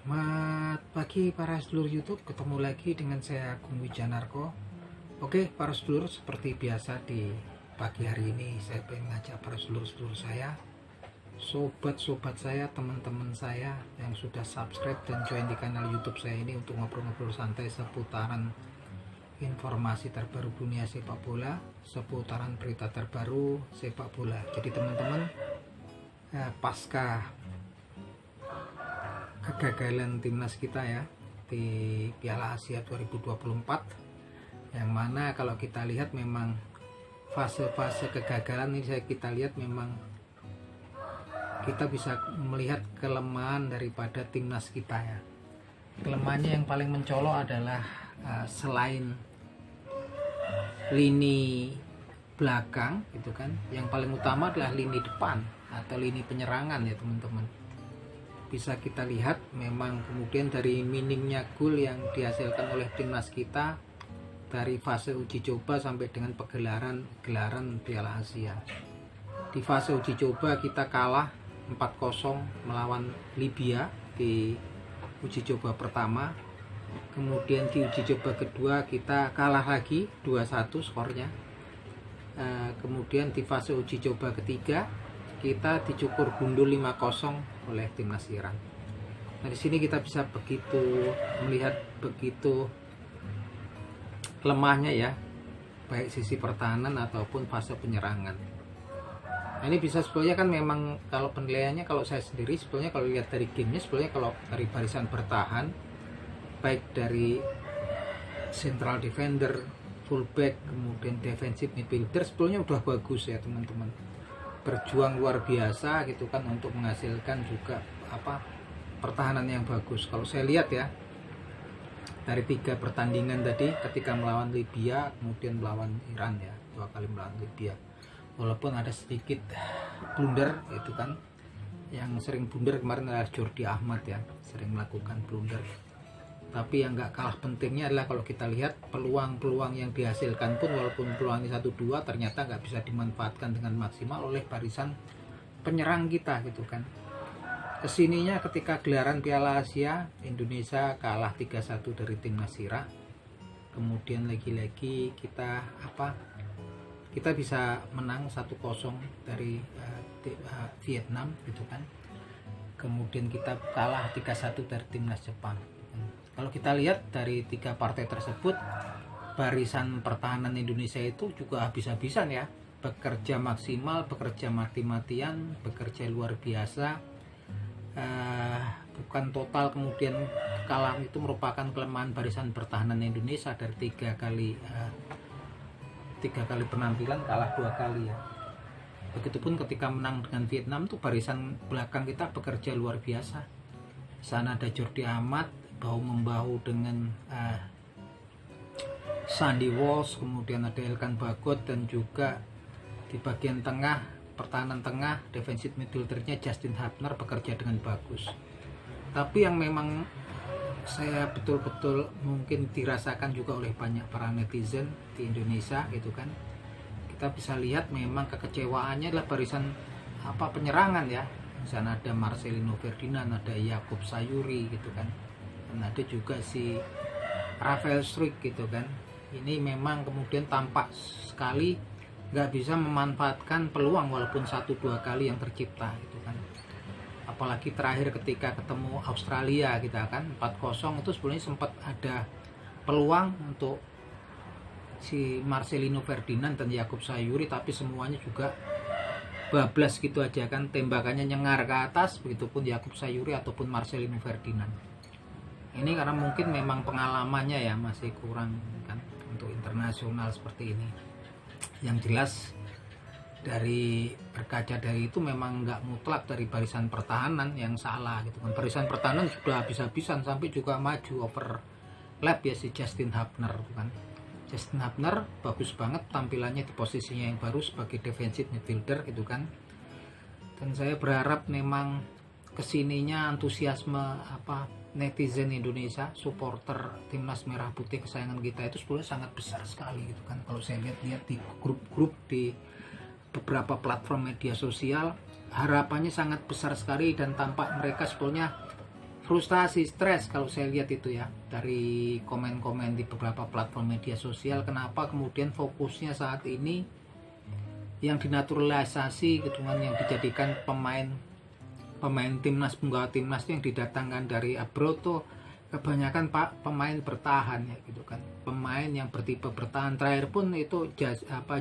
Selamat pagi para sedulur YouTube, ketemu lagi dengan saya Agung Wijanarko. Oke para sedulur, seperti biasa di pagi hari ini saya pengen ngajak para sedulur-sedulur saya, sobat-sobat saya, teman-teman saya yang sudah subscribe dan join di kanal YouTube saya ini untuk ngobrol-ngobrol santai seputaran informasi terbaru dunia sepak bola, seputaran berita terbaru sepak bola. Jadi teman-teman, pasca kegagalan timnas kita ya di Piala Asia 2024, yang mana kalau kita lihat memang fase-fase kegagalan ini kita lihat memang kita bisa melihat kelemahan daripada timnas kita ya. Kelemahannya yang paling mencolok adalah selain lini belakang gitu kan, yang paling utama adalah lini depan atau lini penyerangan ya teman-teman. Bisa kita lihat memang kemudian dari minimnya gol yang dihasilkan oleh timnas kita dari fase uji coba sampai dengan gelaran Piala Asia. Di fase uji coba kita kalah 4-0 melawan Libya di uji coba pertama. Kemudian di uji coba kedua kita kalah lagi 2-1 skornya. Kemudian di fase uji coba ketiga kita dicukur gundul 5-0 oleh timnas Iran. Nah, di sini kita bisa melihat begitu lemahnya ya, baik sisi pertahanan ataupun fase penyerangan. Nah, ini bisa sebetulnya kan memang kalau penilaiannya, kalau saya sendiri sebetulnya kalau lihat dari gamenya, sebetulnya kalau dari barisan bertahan, baik dari central defender, fullback, kemudian defensive midfielder, sebetulnya udah bagus ya teman-teman. Berjuang luar biasa gitu kan untuk menghasilkan juga pertahanan yang bagus. Kalau saya lihat ya dari 3 pertandingan tadi, ketika melawan Libya, kemudian melawan Iran ya, 2 kali melawan Libya, walaupun ada sedikit blunder itu kan, yang sering blunder kemarin adalah Jordi Ahmad ya, sering melakukan blunder. Tapi yang nggak kalah pentingnya adalah kalau kita lihat peluang-peluang yang dihasilkan pun, walaupun peluangnya 1-2 ternyata nggak bisa dimanfaatkan dengan maksimal oleh barisan penyerang kita gitu kan. Kesininya ketika gelaran Piala Asia, Indonesia kalah 3-1 dari timnas Irak. Kemudian lagi-lagi kita bisa menang 1-0 dari Vietnam gitu kan. Kemudian kita kalah 3-1 dari timnas Jepang. Kalau kita lihat dari 3 partai tersebut, barisan pertahanan Indonesia itu juga habis-habisan ya, bekerja maksimal, bekerja mati-matian, bekerja luar biasa. Bukan total kemudian kekalahan itu merupakan kelemahan barisan pertahanan Indonesia. Dari 3 kali penampilan kalah 2 kali ya. Begitupun ketika menang dengan Vietnam tuh barisan belakang kita bekerja luar biasa. Di sana ada Jordi Amat bahu-membahu dengan Sandy Walsh, kemudian ada Elkan Bagot, dan juga di bagian tengah, pertahanan tengah, defensive midfieldernya Justin Hubner bekerja dengan bagus. Tapi yang memang saya betul-betul mungkin dirasakan juga oleh banyak para netizen di Indonesia gitu kan, kita bisa lihat memang kekecewaannya adalah barisan penyerangan ya. Di sana ada Marcelino Ferdinand, ada Jakub Sayuri gitu kan, dan ada juga si Rafael Struijk gitu kan. Ini memang kemudian tampak sekali nggak bisa memanfaatkan peluang walaupun 1-2 kali yang tercipta gitu kan. Apalagi terakhir ketika ketemu Australia kita kan 4-0 itu sebenarnya sempat ada peluang untuk si Marcelino Ferdinand dan Jakub Sayuri, tapi semuanya juga bablas gitu aja kan, tembakannya nyengar ke atas, begitupun Jakub Sayuri ataupun Marcelino Ferdinand. Ini karena mungkin memang pengalamannya ya masih kurang kan untuk internasional seperti ini. Yang jelas dari berkaca dari itu memang nggak mutlak dari barisan pertahanan yang salah gitu kan. Barisan pertahanan sudah habis-habisan sampai juga maju overlap ya si Justin Hubner kan. Justin Hubner bagus banget tampilannya di posisinya yang baru sebagai defensive midfielder gitu kan. Dan saya berharap memang kesininya antusiasme netizen Indonesia, supporter timnas merah putih kesayangan kita itu sebenarnya sangat besar sekali gitu kan. Kalau saya lihat di grup-grup di beberapa platform media sosial, harapannya sangat besar sekali dan tampak mereka sebetulnya frustasi, stres kalau saya lihat itu ya dari komen-komen di beberapa platform media sosial. Kenapa kemudian fokusnya saat ini yang dinaturalisasi gitu kan, yang dijadikan pemain timnas, penggawa timnas yang didatangkan dari abroad tuh kebanyakan pemain bertahan ya gitu kan, pemain yang bertipe bertahan. Terakhir pun itu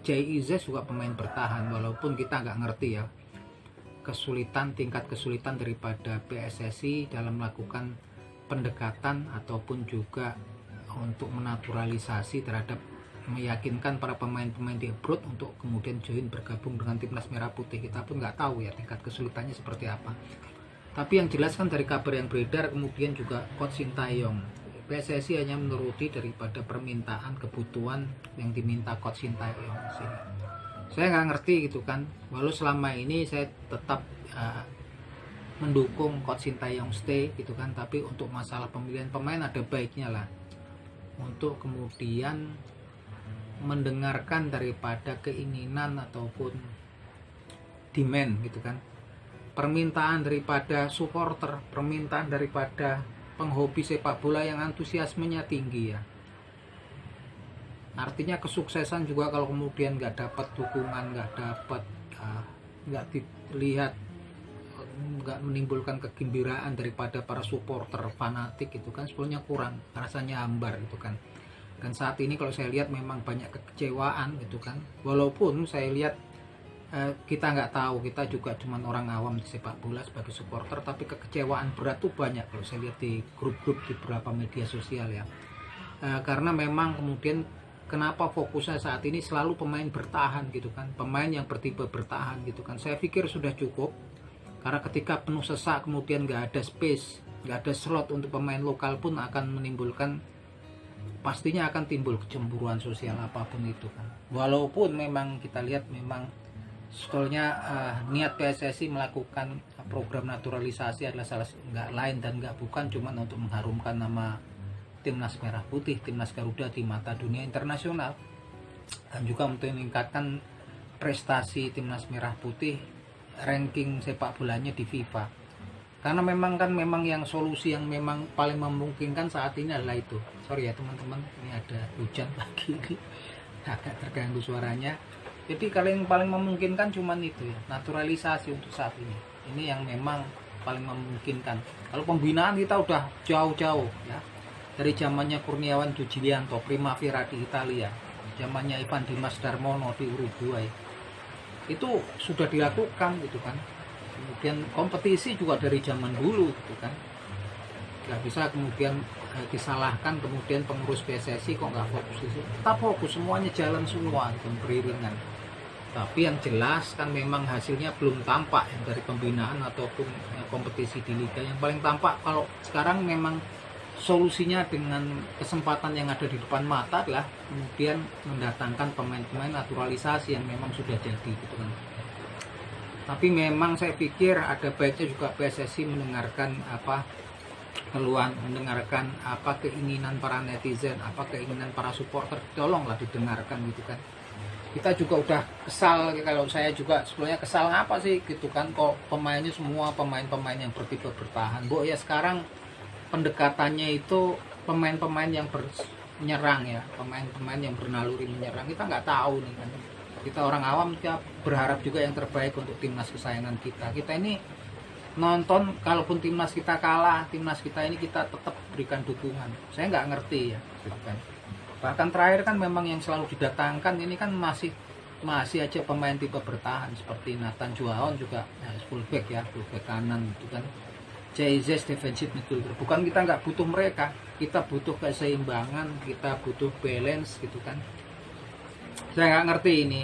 Jay Izzes juga pemain bertahan, walaupun kita nggak ngerti ya tingkat kesulitan daripada PSSI dalam melakukan pendekatan ataupun juga untuk menaturalisasi terhadap meyakinkan para pemain-pemain di abroad untuk kemudian join bergabung dengan timnas merah putih. Kita pun nggak tahu ya tingkat kesulitannya seperti apa. Tapi yang jelas kan dari kabar yang beredar kemudian juga Coach Sintayong, PSSI hanya menuruti daripada permintaan kebutuhan yang diminta Coach Sintayong. Saya nggak ngerti gitu kan, walau selama ini saya tetap mendukung Coach Sintayong stay gitu kan, tapi untuk masalah pemilihan pemain ada baiknya lah untuk kemudian mendengarkan daripada keinginan ataupun demand gitu kan, permintaan daripada supporter, permintaan daripada penghobi sepak bola yang antusiasmenya tinggi ya. Artinya kesuksesan juga kalau kemudian nggak dapat dukungan, nggak dilihat, nggak menimbulkan kegembiraan daripada para supporter fanatik itu kan sebenarnya kurang, rasanya hambar gitu kan. Dan saat ini kalau saya lihat memang banyak kekecewaan gitu kan, walaupun saya lihat kita nggak tahu, kita juga cuma orang awam di sepak bola sebagai supporter, tapi kekecewaan berat tuh banyak kalau saya lihat di grup-grup di beberapa media sosial ya. Karena memang kemudian kenapa fokusnya saat ini selalu pemain bertahan gitu kan, pemain yang bertipe bertahan gitu kan. Saya pikir sudah cukup, karena ketika penuh sesak kemudian nggak ada space, nggak ada slot untuk pemain lokal pun akan menimbulkan, pastinya akan timbul kecemburuan sosial apapun itu kan. Walaupun memang kita lihat memang sebetulnya niat PSSI melakukan program naturalisasi adalah nggak lain dan nggak bukan cuma untuk mengharumkan nama timnas merah putih, timnas Garuda di mata dunia internasional, dan juga untuk meningkatkan prestasi timnas merah putih, ranking sepak bolanya di FIFA. Karena memang yang solusi yang memang paling memungkinkan saat ini adalah itu. Sorry ya teman-teman, ini ada hujan pagi ini, agak terganggu suaranya. Jadi yang paling memungkinkan cuman itu ya, naturalisasi untuk saat ini. Ini yang memang paling memungkinkan. Kalau pembinaan kita udah jauh-jauh ya. Dari zamannya Kurniawan Jujilianto, Primavera di Italia, zamannya Ivan Dimas Darmono di Uruguay, itu sudah dilakukan gitu kan. Kemudian kompetisi juga dari zaman dulu gitu kan. Nggak bisa kemudian disalahkan kemudian pengurus PSSI kok nggak fokus itu. Tetap fokus, semuanya jalan semua gitu, beriringan. Tapi yang jelas kan memang hasilnya belum tampak ya, dari pembinaan ataupun kompetisi di liga. Yang paling tampak kalau sekarang memang solusinya dengan kesempatan yang ada di depan mata adalah kemudian mendatangkan pemain-pemain naturalisasi yang memang sudah jadi gitu kan. Tapi memang saya pikir ada baiknya juga PSSI mendengarkan keluhan, mendengarkan keinginan para netizen, keinginan para supporter, tolonglah didengarkan gitu kan. Kita juga udah kesal, kalau saya juga sebetulnya kesal ngapa sih gitu kan, kok pemainnya semua pemain-pemain yang bertipe bertahan. Ya sekarang pendekatannya itu pemain-pemain yang menyerang ya, pemain-pemain yang bernaluri menyerang. Kita nggak tahu nih kan, kita orang awam kita berharap juga yang terbaik untuk timnas kesayangan kita. Kita ini nonton, kalaupun timnas kita kalah, timnas kita ini kita tetap berikan dukungan. Saya nggak ngerti ya gitu kan. Bahkan terakhir kan memang yang selalu didatangkan ini kan masih aja pemain tipe bertahan seperti Nathan Juaon juga ya, fullback ya, fullback kanan gitu kan. Jay-Zes defensive midfielder. Bukan kita nggak butuh mereka, kita butuh keseimbangan, kita butuh balance gitu kan. Saya nggak ngerti ini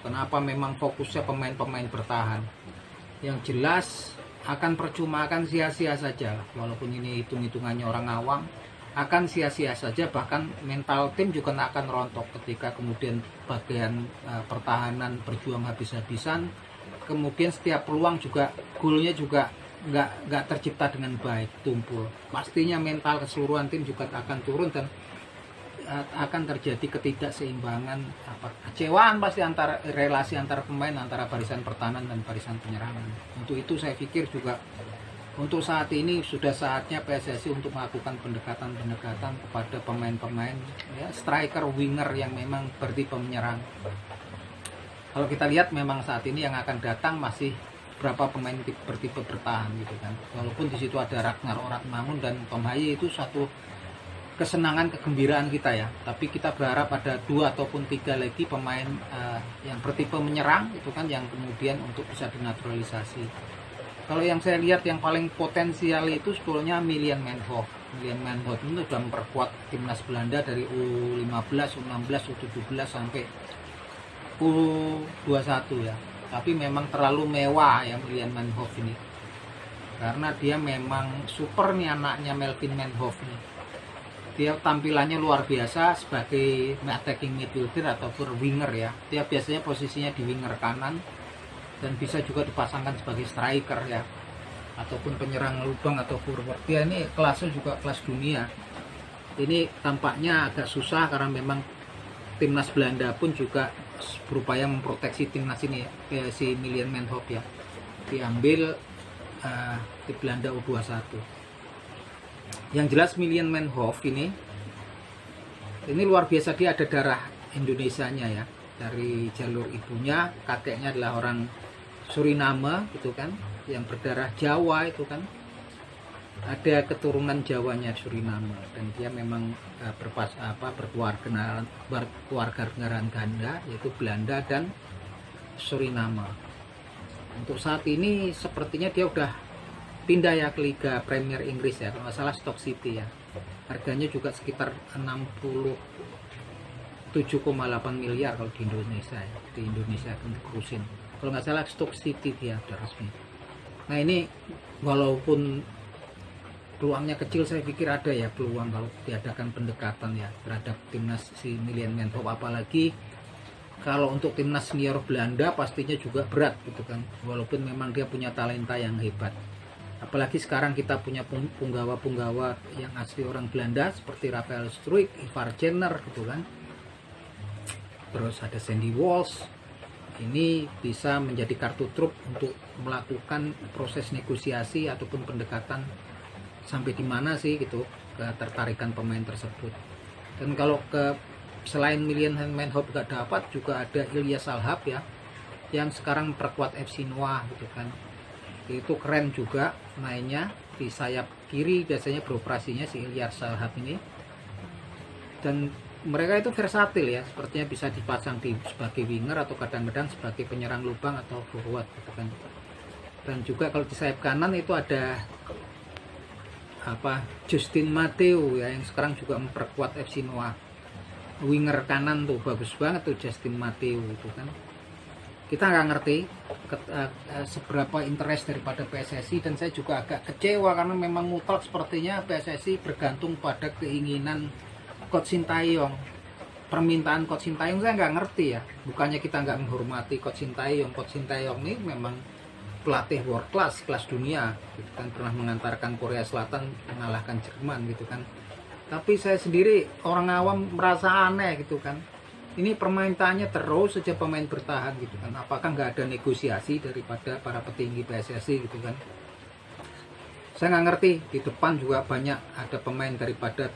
kenapa memang fokusnya pemain-pemain bertahan. Yang jelas akan percuma, akan sia-sia saja. Walaupun ini hitung-hitungannya orang awam, akan sia-sia saja. Bahkan mental tim juga akan rontok ketika kemudian bagian pertahanan berjuang habis-habisan. Kemudian setiap peluang juga golnya juga nggak tercipta dengan baik, tumpul. Pastinya mental keseluruhan tim juga akan turun dan akan terjadi ketidakseimbangan, kecewaan pasti relasi antara pemain, antara barisan pertahanan dan barisan penyerangan. Untuk itu saya pikir juga Untuk saat ini sudah saatnya PSSI untuk melakukan pendekatan-pendekatan kepada pemain-pemain ya, striker, winger yang memang bertipe menyerang. Kalau kita lihat memang saat ini yang akan datang masih berapa pemain bertipe bertahan gitu kan. Walaupun di situ ada Ragnar Oratmangun dan Tom Haye, itu satu kesenangan, kegembiraan kita ya. Tapi kita berharap ada 2 ataupun 3 lagi pemain yang bertipe menyerang itu kan, yang kemudian untuk bisa dinaturalisasi. Kalau yang saya lihat yang paling potensial itu sebetulnya Milan Manhoef. Milan Manhoef itu sudah memperkuat timnas Belanda dari U15, U16, U17 sampai U21 ya. Tapi memang terlalu mewah ya Milan Manhoef ini. Karena dia memang super nih anaknya Melvin Manhoef nih. Dia tampilannya luar biasa sebagai attacking midfielder ataupun winger ya. Dia biasanya posisinya di winger kanan dan bisa juga dipasangkan sebagai striker ya, ataupun penyerang lubang atau forward. Dia ini kelasnya juga kelas dunia. Ini tampaknya agak susah karena memang timnas Belanda pun juga berupaya memproteksi timnas ini ya, si Milan Manhoef ya, diambil di Belanda U21. Yang jelas Milan Manhoef ini luar biasa. Dia ada darah Indonesianya ya, dari jalur ibunya, kakeknya adalah orang Suriname gitu kan, yang berdarah Jawa itu kan, ada keturunan Jawanya Suriname, dan dia memang berkeluarga negaraan ganda yaitu Belanda dan Suriname. Untuk saat ini sepertinya dia udah pindah ya ke Liga Premier Inggris ya, kalau nggak salah Stoke City ya. Harganya juga sekitar 67,8 miliar kalau di Indonesia ya. Di Indonesia akan dikurusin. Kalau nggak salah Stoke City dia udah resmi. Nah ini walaupun peluangnya kecil, saya pikir ada ya peluang kalau diadakan pendekatan ya terhadap timnas si Milan Manhoef. Apalagi kalau untuk timnas senior Belanda pastinya juga berat gitu kan. Walaupun memang dia punya talenta yang hebat. Apalagi sekarang kita punya punggawa-punggawa yang asli orang Belanda seperti Rafael Struijk, Ivar Jenner gitu kan. Terus ada Sandy Walsh. Ini bisa menjadi kartu truf untuk melakukan proses negosiasi ataupun pendekatan sampai di mana sih gitu ketertarikan pemain tersebut. Dan kalau selain Milan Manhoef gak dapat, juga ada Ilyas Salhab ya, yang sekarang perkuat FC Noah gitu kan. Itu keren juga mainnya di sayap kiri, biasanya beroperasinya si Ilyas Salhab ini. Dan mereka itu versatil ya, sepertinya bisa dipasang sebagai winger atau kadang-kadang sebagai penyerang lubang atau forward gitu kan. Dan juga kalau di sayap kanan itu ada Justin Matteo ya, yang sekarang juga memperkuat FC Noah. Winger kanan tuh bagus banget tuh Justin Matteo itu kan. Kita nggak ngerti seberapa interest daripada PSSI, dan saya juga agak kecewa karena memang mutlak sepertinya PSSI bergantung pada keinginan Coach Sintayong. Permintaan Coach Sintayong saya nggak ngerti ya. Bukannya kita nggak menghormati Coach Sintayong. Coach Sintayong ini memang pelatih world class, kelas dunia gitu kan, pernah mengantarkan Korea Selatan mengalahkan Jerman gitu kan. Tapi saya sendiri orang awam merasa aneh gitu kan. Ini permintaannya terus saja pemain bertahan gitu kan. Apakah nggak ada negosiasi daripada para petinggi PSSI gitu kan? Saya nggak ngerti. Di depan juga banyak ada pemain daripada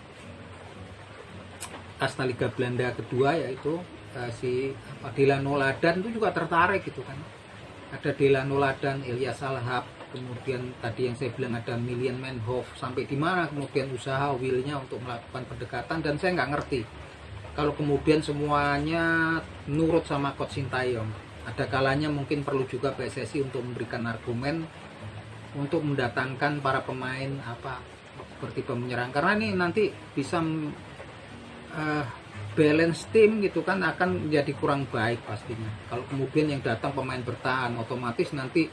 kasta Liga Belanda kedua, yaitu si Delano Ladan itu juga tertarik gitu kan. Ada Delano Ladan, Ilyas Salhab, kemudian tadi yang saya bilang ada Milan Manhoef. Sampai di mana kemudian usaha willnya untuk melakukan pendekatan, dan saya nggak ngerti kalau kemudian semuanya nurut sama Coach Sintayong. Ada kalanya mungkin perlu juga PSSI untuk memberikan argumen untuk mendatangkan para pemain bertipe menyerang, karena ini nanti bisa balance tim gitu kan, akan menjadi kurang baik pastinya. Kalau kemudian yang datang pemain bertahan, otomatis nanti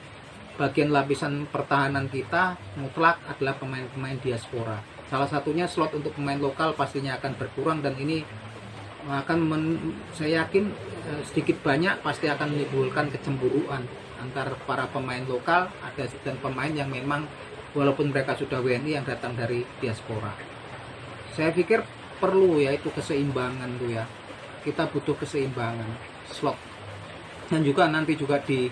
bagian lapisan pertahanan kita mutlak adalah pemain-pemain diaspora. Salah satunya slot untuk pemain lokal pastinya akan berkurang, dan ini akan saya yakin sedikit banyak pasti akan menimbulkan kecemburuan antar para pemain lokal dan pemain yang memang walaupun mereka sudah WNI yang datang dari diaspora. Saya pikir perlu ya itu keseimbangan tuh ya. Kita butuh keseimbangan slot. Dan juga nanti juga di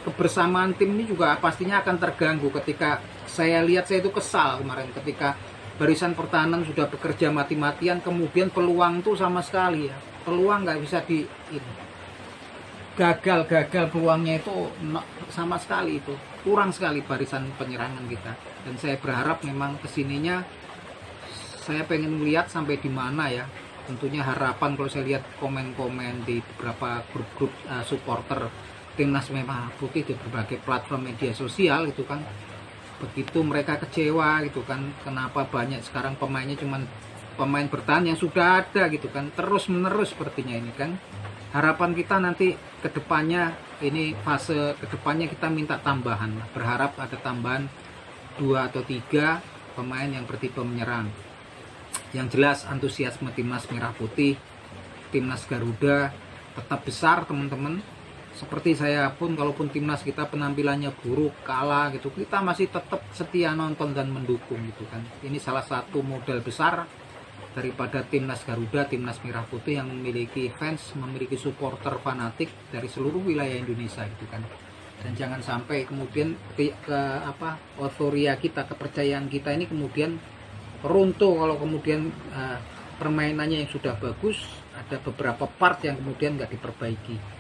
kebersamaan tim ini juga pastinya akan terganggu ketika saya lihat. Saya itu kesal kemarin ketika barisan pertahanan sudah bekerja mati-matian, kemudian peluang tuh sama sekali ya, peluang nggak bisa di ini. Gagal peluangnya itu sama sekali, itu kurang sekali barisan penyerangan kita. Dan saya berharap memang kesininya saya pengen melihat sampai di mana ya. Tentunya harapan kalau saya lihat komen-komen di beberapa grup-grup supporter Timnas Merah Putih di berbagai platform media sosial itu kan, begitu mereka kecewa gitu kan, kenapa banyak sekarang pemainnya cuman pemain bertahan yang sudah ada gitu kan, terus menerus sepertinya ini kan. Harapan kita nanti kedepannya, ini fase kedepannya kita minta tambahan, berharap ada tambahan 2 atau 3 pemain yang bertipe menyerang. Yang jelas antusiasme Timnas Merah Putih, Timnas Garuda tetap besar teman-teman. Seperti saya pun, kalaupun timnas kita penampilannya buruk, kalah gitu, kita masih tetap setia nonton dan mendukung gitu kan. Ini salah satu modal besar daripada Timnas Garuda, Timnas Merah Putih yang memiliki fans, memiliki supporter fanatik dari seluruh wilayah Indonesia gitu kan. Dan jangan sampai kemudian euforia kita, kepercayaan kita ini kemudian runtuh kalau kemudian permainannya yang sudah bagus, ada beberapa part yang kemudian nggak diperbaiki.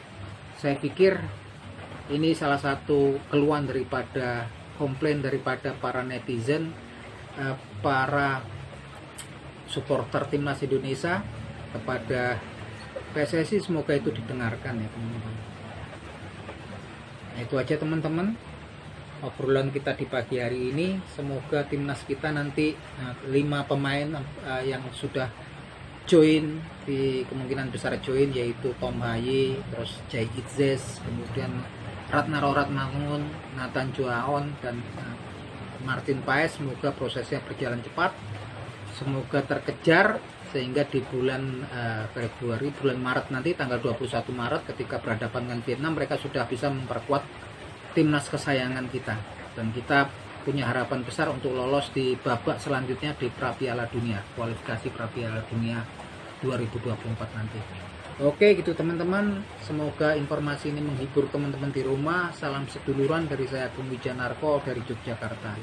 Saya pikir ini salah satu keluhan daripada komplain daripada para netizen, para supporter Timnas Indonesia kepada PSSI. Semoga itu didengarkan ya teman-teman. Nah, itu aja teman-teman obrolan kita di pagi hari ini. Semoga timnas kita nanti 5 pemain yang sudah join, di kemungkinan besar join, yaitu Tom Haye, terus Jai Itzes, kemudian Ratnaro Ratmangun, Nathan Joaon, dan Martin Paes. Semoga prosesnya berjalan cepat, semoga terkejar, sehingga di bulan Februari, bulan Maret nanti, tanggal 21 Maret ketika berhadapan dengan Vietnam, mereka sudah bisa memperkuat timnas kesayangan kita. Dan kita punya harapan besar untuk lolos di babak selanjutnya di Pra-Piala Dunia, kualifikasi Pra-Piala Dunia 2024 nanti. Oke gitu teman-teman, semoga informasi ini menghibur teman-teman di rumah. Salam seduluran dari saya, Bung Wijanarko dari Yogyakarta.